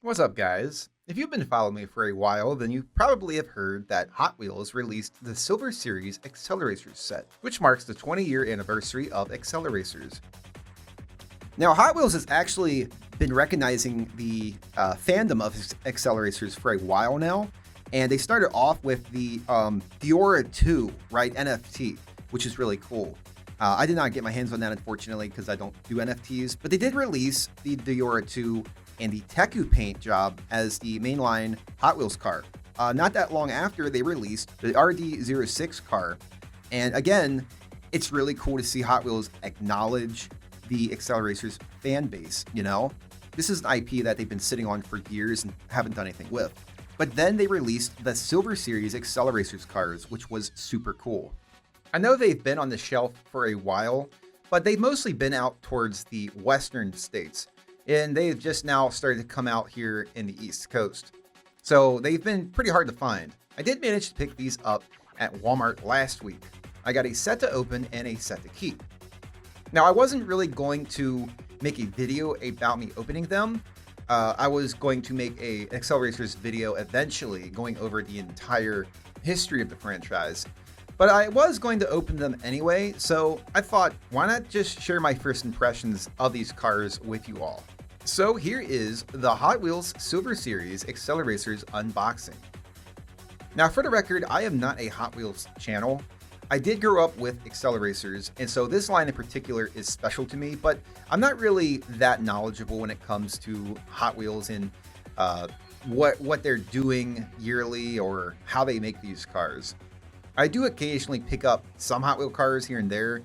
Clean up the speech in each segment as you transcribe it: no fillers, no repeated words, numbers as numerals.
What's up, guys? If you've been following me for a while, then you probably have heard that Hot Wheels released the Silver Series Acceleracers set, which marks the 20-year anniversary of Acceleracers. Now, Hot Wheels has actually been recognizing the fandom of Acceleracers for a while now, and they started off with the Diora 2, right, NFT, which is really cool. I did not get my hands on that, unfortunately, because I don't do NFTs, but they did release the Diora 2 and the Teku paint job as the mainline Hot Wheels car. Not that long after, they released the RD06 car. And again, it's really cool to see Hot Wheels acknowledge the Acceleracers fan base, you know? This is an IP that they've been sitting on for years and haven't done anything with. But then they released the Silver Series Acceleracers cars, which was super cool. I know they've been on the shelf for a while, but they've mostly been out towards the western states. And they've just now started to come out here in the East Coast. So they've been pretty hard to find. I did manage to pick these up at Walmart last week. I got a set to open and a set to keep. Now, I wasn't really going to make a video about me opening them. I was going to make a Acceleracers video eventually going over the entire history of the franchise. But I was going to open them anyway, so I thought, why not just share my first impressions of these cars with you all? So here is the Hot Wheels Silver Series Acceleracers unboxing. Now, for the record, I am not a Hot Wheels channel. I did grow up with Acceleracers, and so this line in particular is special to me, but I'm not really that knowledgeable when it comes to Hot Wheels and what they're doing yearly or how they make these cars. I do occasionally pick up some Hot Wheel cars here and there.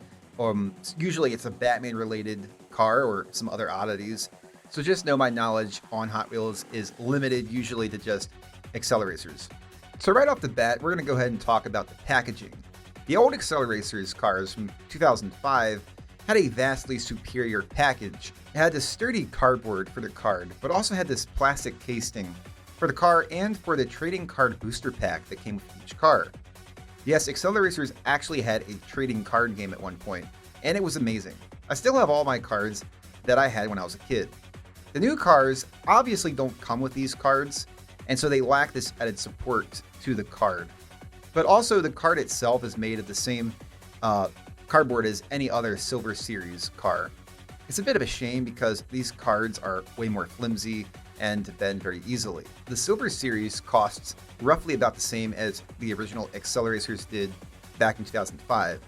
Usually it's a Batman related car or some other oddities. So just know my knowledge on Hot Wheels is limited usually to just Acceleracers. So right off the bat, we're going to go ahead and talk about the packaging. The old Acceleracers cars from 2005 had a vastly superior package. It had this sturdy cardboard for the card, but also had this plastic casing for the car and for the trading card booster pack that came with each car. Yes, Acceleracers actually had a trading card game at one point, and it was amazing. I still have all my cards that I had when I was a kid. The new cars obviously don't come with these cards, and so they lack this added support to the card. But also the card itself is made of the same cardboard as any other Silver Series car. It's a bit of a shame because these cards are way more flimsy and bend very easily. The Silver Series costs roughly about the same as the original Acceleracers did back in 2005.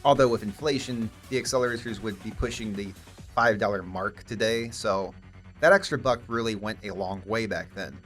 Although with inflation, the Acceleracers would be pushing the $5 mark today, so that extra buck really went a long way back then.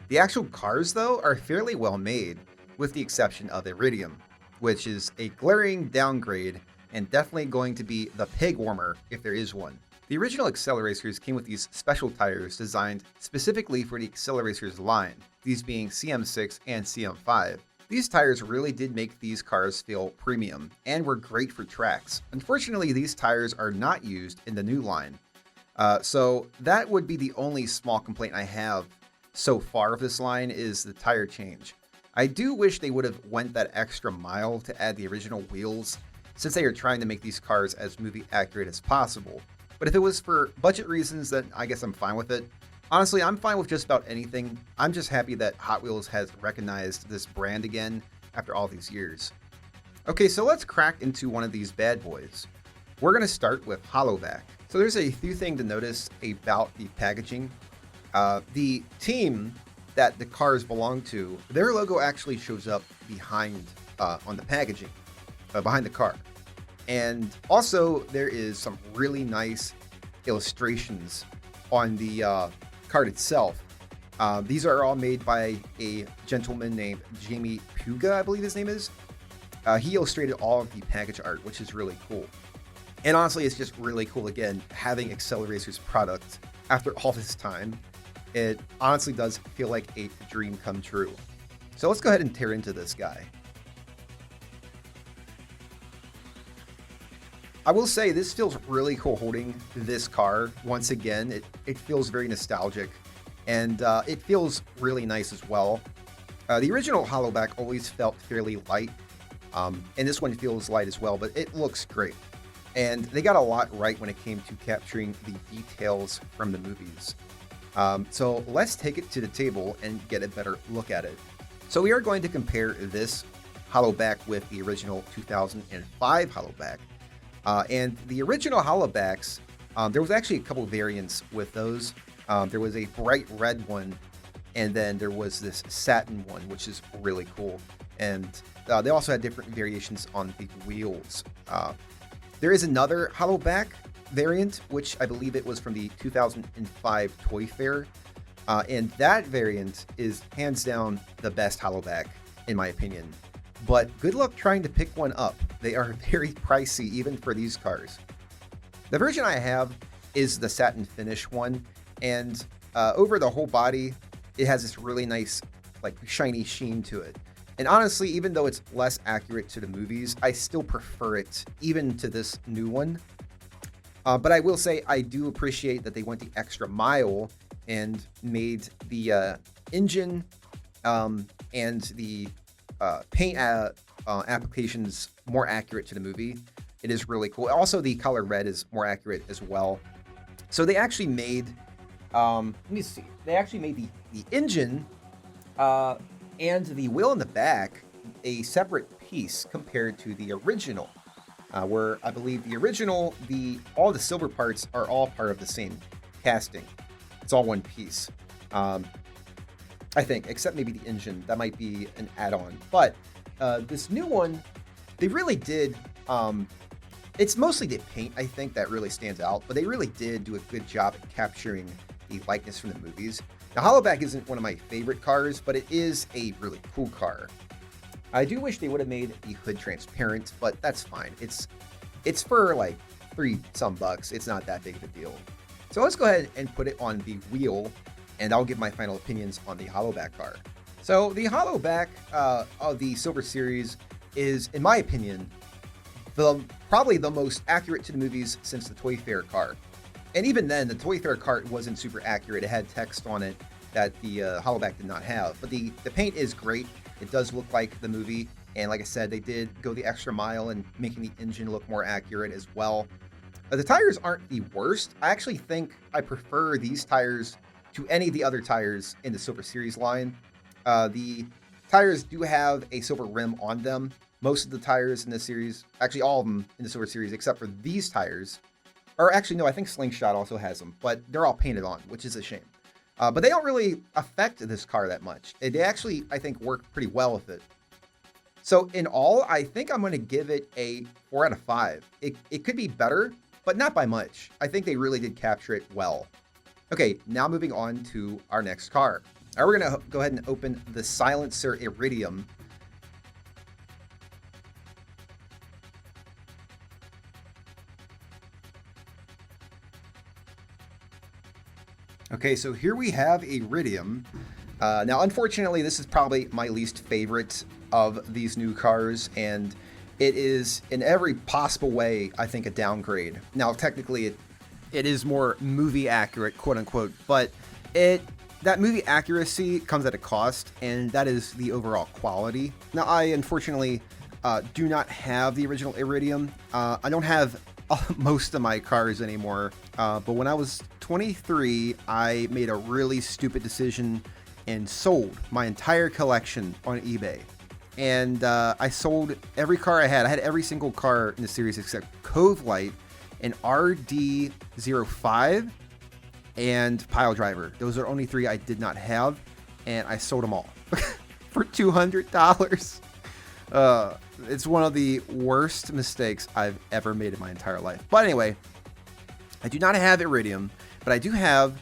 The actual cars, though, are fairly well made, with the exception of Iridium, which is a glaring downgrade and definitely going to be the pig warmer if there is one. The original Acceleracers came with these special tires designed specifically for the Acceleracers line, these being CM6 and CM5. These tires really did make these cars feel premium and were great for tracks. Unfortunately, these tires are not used in the new line. So that would be the only small complaint I have so far of this line is the tire change. I do wish they would have went that extra mile to add the original wheels, since they are trying to make these cars as movie accurate as possible. But if it was for budget reasons, then I guess I'm fine with it. Honestly, I'm fine with just about anything. I'm just happy that Hot Wheels has recognized this brand again after all these years. Okay, so let's crack into one of these bad boys. We're going to start with Hollowback. So there's a few things to notice about the packaging. The team that the cars belong to, their logo actually shows up behind on the packaging, behind the car. And also there is some really nice illustrations on the card itself. These are all made by a gentleman named Jamie Puga, I believe his name is. He illustrated all of the package art, which is really cool. And honestly, it's just really cool, again, having Acceleracers product after all this time. It honestly does feel like a dream come true. So let's go ahead and tear into this guy. I will say this feels really cool holding this car. Once again, it feels very nostalgic, and it feels really nice as well. The original Hollowback always felt fairly light, and this one feels light as well, but it looks great. And they got a lot right when it came to capturing the details from the movies. So let's take it to the table and get a better look at it. So we are going to compare this Hollowback with the original 2005 Hollowback. And the original Hollowbacks, there was actually a couple variants with those. There was a bright red one, and then there was this satin one, which is really cool. And they also had different variations on the wheels. There is another Hollowback variant, which I believe it was from the 2005 Toy Fair. And that variant is hands down the best Hollowback, in my opinion. But good luck trying to pick one up. They are very pricey, even for these cars. The version I have is the satin finish one, and over the whole body, it has this really nice, like, shiny sheen to it. And honestly, even though it's less accurate to the movies, I still prefer it, even to this new one. But I will say I do appreciate that they went the extra mile and made the engine and the paint applications more accurate to the movie. It is really cool. Also, the color red is more accurate as well. So they actually made, let me see, they actually made the engine and the wheel in the back a separate piece compared to the original. Where I believe the original, all the silver parts are all part of the same casting. It's all one piece. I think, except maybe the engine. That might be an add-on. But this new one, they really did, it's mostly the paint, I think, that really stands out. But they really did do a good job at capturing the likeness from the movies. Now, Hollowback isn't one of my favorite cars, but it is a really cool car. I do wish they would have made the hood transparent, but that's fine. It's for like $3 bucks. It's not that big of a deal. So let's go ahead and put it on the wheel, and I'll give my final opinions on the Hollowback car. So the Hollowback of the Silver Series is, in my opinion, probably the most accurate to the movies since the Toy Fair car. And even then, the Toy Fair car wasn't super accurate. It had text on it that the Hollowback did not have. But the paint is great. It does look like the movie. And like I said, they did go the extra mile in making the engine look more accurate as well. The tires aren't the worst. I actually think I prefer these tires to any of the other tires in the Silver Series line. The tires do have a silver rim on them. Most of the tires in this series, actually all of them in the Silver Series, except for these tires, or actually no, I think Slingshot also has them, but they're all painted on, which is a shame. But they don't really affect this car that much. They actually, I think, work pretty well with it. So in all, I think I'm going to give it a 4 out of 5. It could be better, but not by much. I think they really did capture it well. Okay, now moving on to our next car. Now we're going to go ahead and open the Silencer Iridium. Okay, so here we have Iridium. Now, unfortunately, this is probably my least favorite of these new cars, and it is in every possible way, I think, a downgrade. Now, technically, it is more movie accurate, quote unquote, but that movie accuracy comes at a cost, and that is the overall quality. Now, I unfortunately do not have the original Iridium. I don't have most of my cars anymore, but when I was 23, I made a really stupid decision and sold my entire collection on eBay. And I sold every car I had. I had every single car in the series except Cove Light, an RD05, and Pile Driver. Those are only 3 I did not have, and I sold them all for $200. It's one of the worst mistakes I've ever made in my entire life. But anyway, I do not have Iridium, but I do have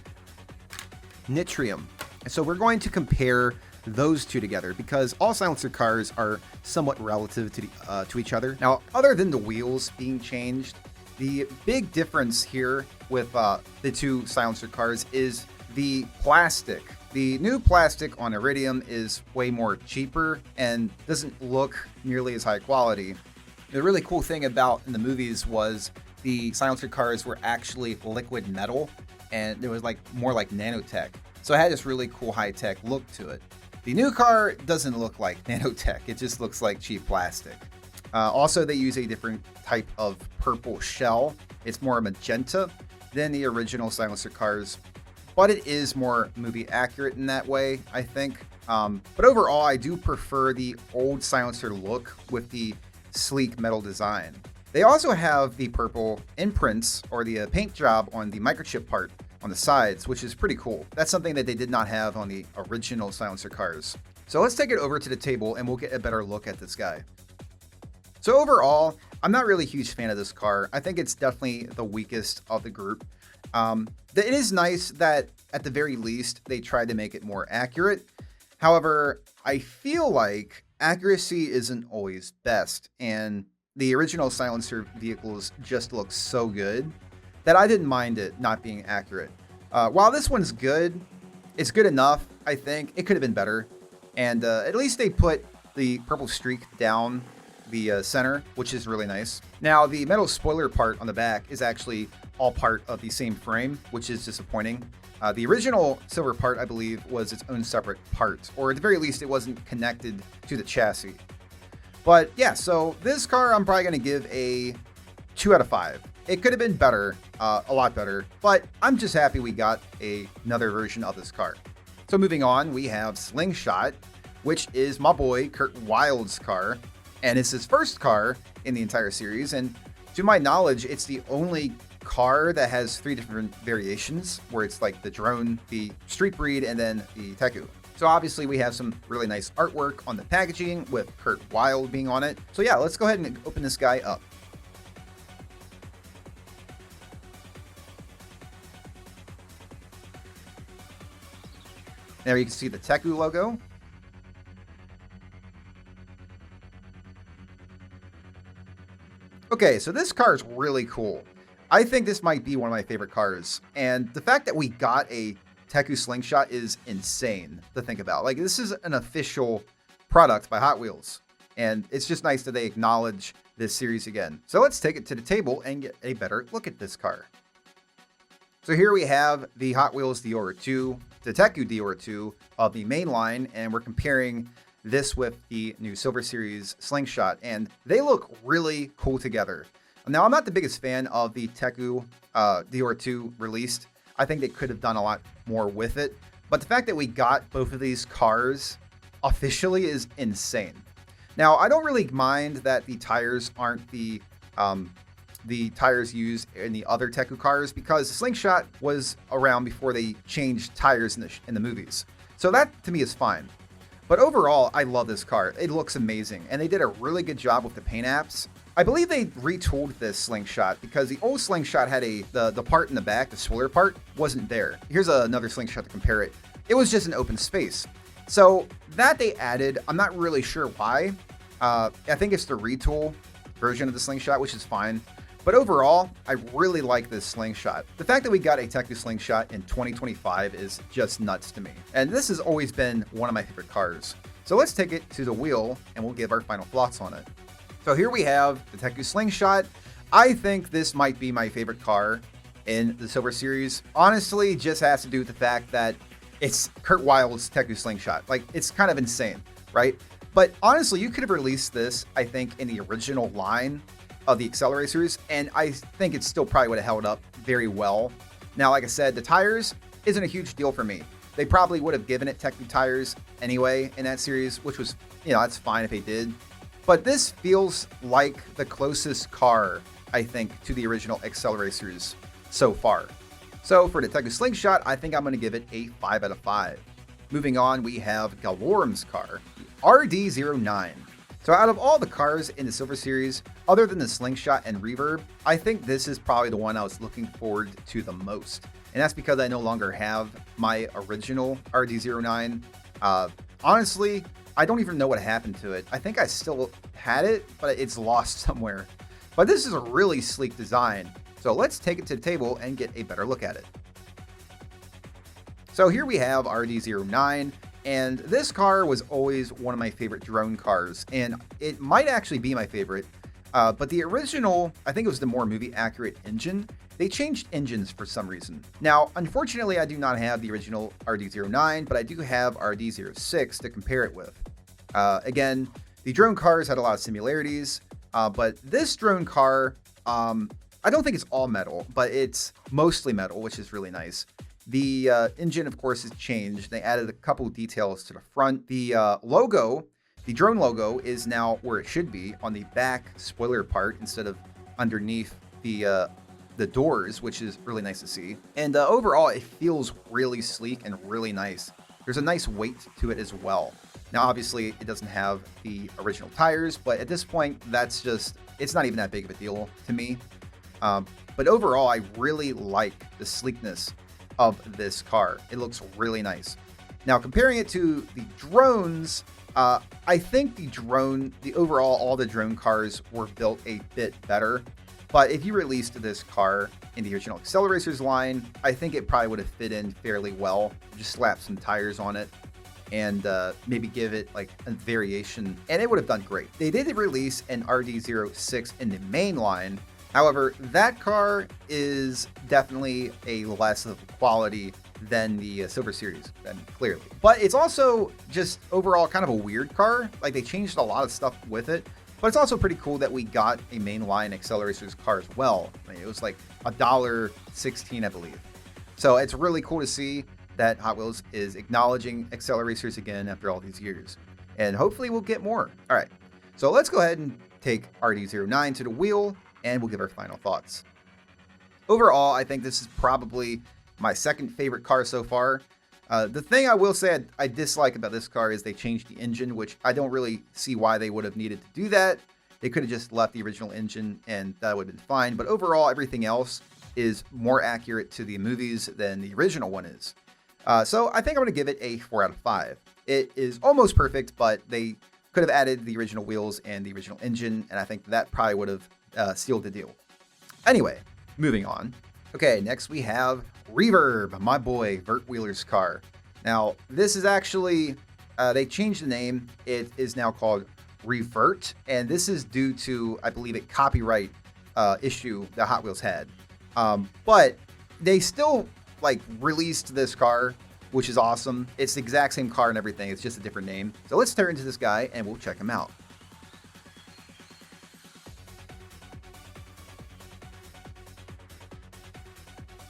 Nitrium. So we're going to compare those two together because all silencer cars are somewhat relative to each other. Now, other than the wheels being changed, the big difference here with the two silencer cars is the plastic. The new plastic on Iridium is way more cheaper and doesn't look nearly as high quality. The really cool thing about in the movies was the silencer cars were actually liquid metal, and it was like more like nanotech. So it had this really cool high-tech look to it. The new car doesn't look like nanotech. It just looks like cheap plastic. Also, they use a different type of purple shell. It's more magenta than the original silencer cars. but it is more movie accurate in that way, I think. But overall, I do prefer the old silencer look with the sleek metal design. They also have the purple imprints or the paint job on the microchip part on the sides, which is pretty cool. That's something that they did not have on the original silencer cars. So let's take it over to the table and we'll get a better look at this guy. So overall, I'm not really a huge fan of this car. I think it's definitely the weakest of the group. It is nice that at the very least, they tried to make it more accurate. However, I feel like accuracy isn't always best, and the original silencer vehicles just look so good that I didn't mind it not being accurate. While this one's good, it's good enough, I think. It could have been better. And at least they put the purple streak down the center, which is really nice. Now, the metal spoiler part on the back is actually all part of the same frame, which is disappointing. The original silver part, I believe, was its own separate part, or at the very least, it wasn't connected to the chassis. But yeah, so this car, I'm probably going to give a 2 out of 5. It could have been better, a lot better, but I'm just happy we got another version of this car. So moving on, we have Slingshot, which is my boy Kurt Wild's car, and it's his first car in the entire series. And to my knowledge, it's the only car that has 3 different variations, where it's like the drone, the street breed, and then the Teku. So obviously we have some really nice artwork on the packaging with Kurt Wild being on it. So yeah, let's go ahead and open this guy up. There you can see the Teku logo. Okay, so this car is really cool. I think this might be one of my favorite cars. And the fact that we got a Teku Slingshot is insane to think about. Like, this is an official product by Hot Wheels. And it's just nice that they acknowledge this series again. So let's take it to the table and get a better look at this car. So here we have the Hot Wheels Diora 2, the Teku Diora 2 of the main line, and we're comparing this with the new Silver Series Slingshot, and they look really cool together. Now, I'm not the biggest fan of the Teku Diora 2 released. I think they could have done a lot more with it, but the fact that we got both of these cars officially is insane. Now, I don't really mind that the tires aren't the tires used in the other Teku cars, because the Slingshot was around before they changed tires in the movies. So that to me is fine. But overall, I love this car. It looks amazing, and they did a really good job with the paint apps. I believe they retooled this Slingshot because the old Slingshot had the part in the back, the spoiler part, wasn't there. Here's another Slingshot to compare it. It was just an open space. So that they added, I'm not really sure why. I think it's the retool version of the Slingshot, which is fine. But overall, I really like this Slingshot. The fact that we got a Teku Slingshot in 2025 is just nuts to me. And this has always been one of my favorite cars. So let's take it to the wheel and we'll give our final thoughts on it. So here we have the Teku Slingshot. I think this might be my favorite car in the Silver Series. Honestly, just has to do with the fact that it's Kurt Wild's Teku Slingshot. Like, it's kind of insane, right? But honestly, you could have released this, I think, in the original line of the Acceleracers, and I think it still probably would have held up very well. Now, like I said, the tires isn't a huge deal for me. They probably would have given it Teku tires anyway in that series, which was, that's fine if they did. But this feels like the closest car, I think, to the original Acceleracers so far. So for the Teku Slingshot, I think I'm going to give it a 5 out of 5. Moving on, we have Galorum's car, the RD09. So out of all the cars in the Silver Series, other than the Slingshot and Reverb, I think this is probably the one I was looking forward to the most. And that's because I no longer have my original RD09. Honestly, I don't even know what happened to it. I think I still had it, but it's lost somewhere. But this is a really sleek design. So let's take it to the table and get a better look at it. So here we have RD09. And this car was always one of my favorite drone cars, and it might actually be my favorite. But the original, I think it was the more movie accurate engine. They changed engines for some reason. Now, unfortunately, I do not have the original RD09, but I do have RD06 to compare it with. Again, the drone cars had a lot of similarities, but this drone car, I don't think it's all metal, but it's mostly metal, which is really nice. The engine, of course, has changed. They added a couple details to the front. The logo, the drone logo, is now where it should be on the back spoiler part instead of underneath the doors, which is really nice to see. And overall, it feels really sleek and really nice. There's a nice weight to it as well. Now, obviously, it doesn't have the original tires, but at this point, it's not even that big of a deal to me. But overall, I really like the sleekness of this car. It looks really nice. Now, comparing it to the drones, I think overall, all the drone cars were built a bit better. But if you released this car in the original Acceleracers line, I think it probably would have fit in fairly well. Just slap some tires on it and maybe give it like a variation, and it would have done great. They did release an RD06 in the main line. However, that car is definitely a less of quality than the Silver Series, clearly. But it's also just overall kind of a weird car. Like, they changed a lot of stuff with it. But it's also pretty cool that we got a mainline Acceleracers car as well. I mean, it was like $1.16, I believe. So it's really cool to see that Hot Wheels is acknowledging Acceleracers again after all these years. And hopefully we'll get more. All right, so let's go ahead and take RD09 to the wheel, and we'll give our final thoughts. Overall, I think this is probably my second favorite car so far. The thing I will say I dislike about this car is they changed the engine, which I don't really see why they would have needed to do that. They could have just left the original engine and that would have been fine. But overall, everything else is more accurate to the movies than the original one is. So I think I'm going to give it a 4 out of 5. It is almost perfect, but they could have added the original wheels and the original engine, and I think that probably would have sealed the deal. Anyway, moving on. Okay, next we have Reverb, my boy, Vert Wheeler's car. Now, this is actually, they changed the name. It is now called Revert, and this is due to, I believe, a copyright issue that Hot Wheels had. But they still, released this car, which is awesome. It's the exact same car and everything. It's just a different name. So let's turn to this guy, and we'll check him out.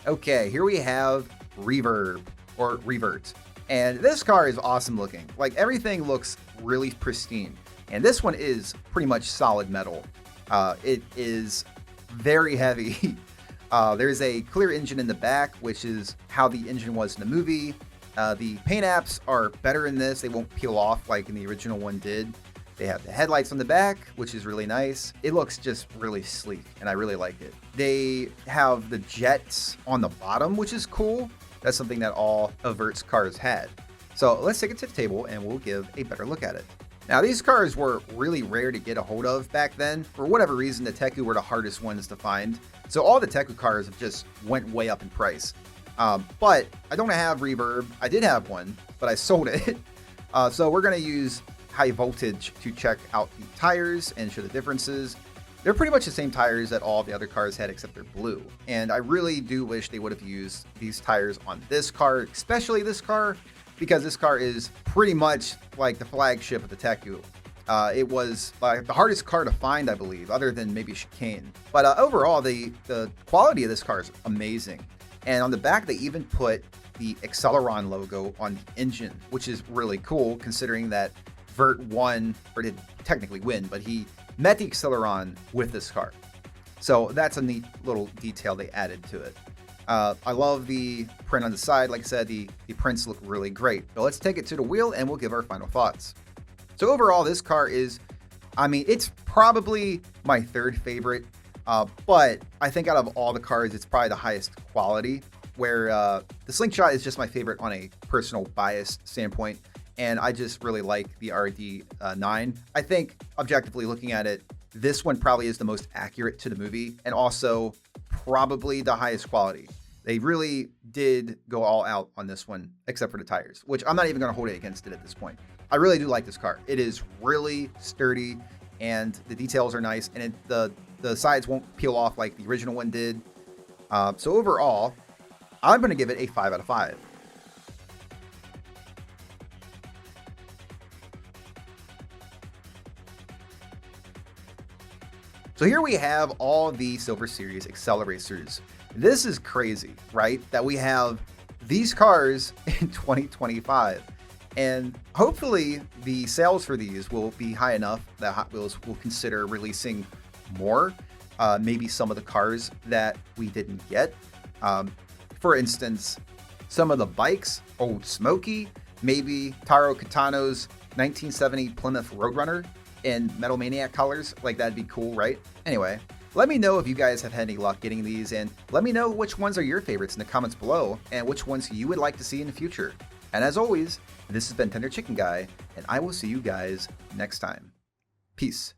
Okay, here we have Reverb, or Revert. And this car is awesome looking. Like, everything looks really pristine. And this one is pretty much solid metal. It is very heavy. There's a clear engine in the back, which is how the engine was in the movie. The paint apps are better in this. They won't peel off like in the original one did. They have the headlights on the back, which is really nice. It looks just really sleek, and I really like it. They have the jets on the bottom, which is cool. That's something that all of Vert's cars had. So let's take it to the table, and we'll give a better look at it. Now, these cars were really rare to get a hold of back then. For whatever reason, the Teku were the hardest ones to find. So all the Teku cars have just went way up in price. But I don't have Reverb. I did have one, but I sold it. So we're going to use high voltage to check out the tires and show the differences. They're pretty much the same tires that all the other cars had, except they're blue. And I really do wish they would have used these tires on this car, especially this car, because this car is pretty much like the flagship of the Teku. It was the hardest car to find, I believe, other than maybe Chicane. But overall, the quality of this car is amazing. And on the back, they even put the Acceleron logo on the engine, which is really cool, considering that Vert won, or did technically win, but he met the Acceleron with this car. So that's a neat little detail they added to it. I love the print on the side. Like I said, the prints look really great. But let's take it to the wheel and we'll give our final thoughts. So overall, this car is, it's probably my third favorite. But I think out of all the cars, it's probably the highest quality, where the Slingshot is just my favorite on a personal bias standpoint. And I just really like the RD9. I think, objectively looking at it, this one probably is the most accurate to the movie, and also probably the highest quality. They really did go all out on this one, except for the tires, which I'm not even going to hold it against it at this point. I really do like this car. It is really sturdy, and the details are nice, and the sides won't peel off like the original one did. So overall, I'm going to give it a 5 out of 5. So here we have all the Silver Series Acceleracers. This is crazy, right? That we have these cars in 2025. And hopefully the sales for these will be high enough that Hot Wheels will consider releasing more, maybe some of the cars that we didn't get. For instance, some of the bikes, Old Smoky, maybe Taro Kitano's 1970 Plymouth Roadrunner in Metal Maniac colors. Like, that'd be cool, right? Anyway, let me know if you guys have had any luck getting these, and let me know which ones are your favorites in the comments below, and which ones you would like to see in the future. And as always, this has been Tender Chicken Guy, and I will see you guys next time. Peace.